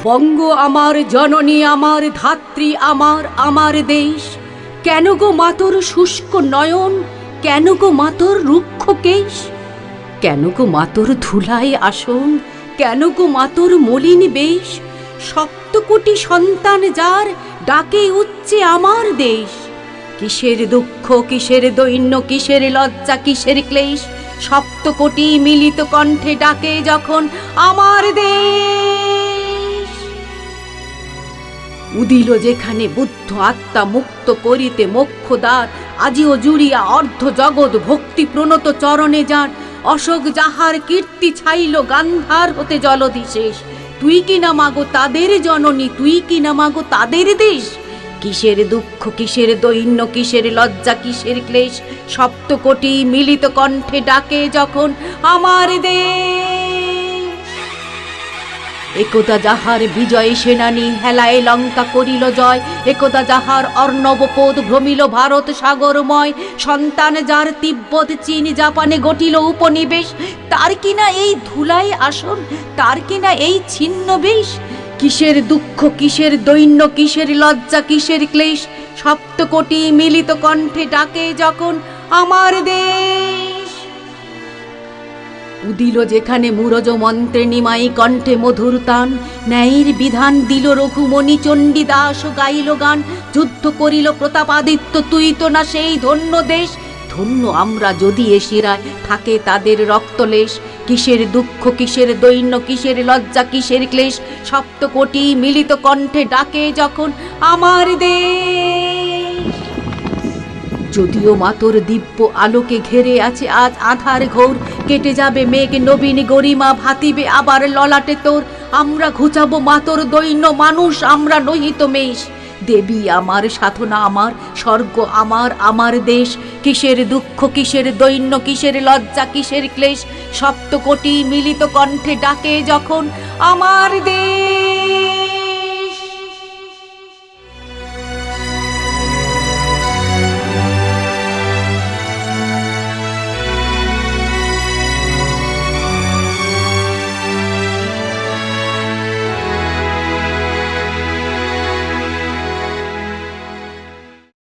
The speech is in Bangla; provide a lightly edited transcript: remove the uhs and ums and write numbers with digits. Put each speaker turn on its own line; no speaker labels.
বঙ্গ আমার জননী, আমার ধাত্রী, আমার আমার দেশ। কেন গো মাতর শুষ্ক নয়ন, কেন গো মাতর রুক্ষ কেশ? কেন গো মাতর ধুলায় আসন, কেন গো মাতর মলিন বেশ? সপ্তকোটি সন্তান যার, ডাকে উচ্চে আমার দেশ। কিসের দুঃখ, কিসের দৈন্য, কিসের লজ্জা, কিসের ক্লেশ? সপ্তকোটি মিলিত কণ্ঠে ডাকে যখন আমার দেশ। উদিল যেখানে বুদ্ধ আত্মা মুক্ত করিতে মোক্ষদ্বার, আজিও জুড়িয়া অর্ধ জগৎ ভক্তি প্রণত চরণে যার। অশোক যাহার কীর্তি ছাইল গান্ধার হতে জলধিশেষ। তুই কি না মাগো তাদের জননী, তুই কি না মাগো তাদের দেশ? কিসের দুঃখ, কিসের দৈন্য, কিসের লজ্জা, কিসের ক্লেশ? সপ্তকোটি মিলিত কণ্ঠে ডাকে যখন আমার দেশ। একদা যাহার বিজয় সেনানী হেলায় লঙ্কা করিল জয়, একদা যাহার অর্ণবপোদ ভ্রমিল ভারত সাগরময়। সন্তান যার তিব্বত চীন জাপানে গঠিল উপনিবেশ, তার কিনা এই ধুলায় আসন, তার কিনা এই ছিন্ন বেশ? কিসের দুঃখ, কিসের দৈন্য, কিসের লজ্জা, কিসের ক্লেশ? সপ্তকোটি মিলিত কণ্ঠে ডাকে যখন আমার দেশ। উদিল যেখানে মুরজ মন্ত্রে নিমাই কণ্ঠে মধুর তান, ন্যায়ের বিধান দিল রঘুমণি চণ্ডীদাস গাইল গান। যুদ্ধ করিল প্রতাপাদিত্য, তুই তো না সেই ধন্য দেশ? ধন্য আমরা যদি এ শিরায় থাকে তাদের রক্তলেশ। কিসের দুঃখ, কিসের দৈন্য, কিসের লজ্জা, কিসের ক্লেশ? সপ্তকোটি মিলিত কণ্ঠে ডাকে যখন আমার দেশ। যদিও মাতর দিব্য আলোকে ঘেরে আছে আজ আধার ঘোর, কেটে যাবে মেঘ নবীন গরিমা, ভাতিবে আবার ললাটে তোর। আমরা ঘুচাবো মাতর দৈন্য, মানুষ আমরা নহিত মেষ। দেবী আমার, সাধনা আমার, স্বর্গ আমার, আমার দেশ। কিসের দুঃখ, কিসের দৈন্য, কিসের লজ্জা, কিসের ক্লেশ? সপ্তকোটি মিলিত কণ্ঠে ডাকে যখন আমার দেশ।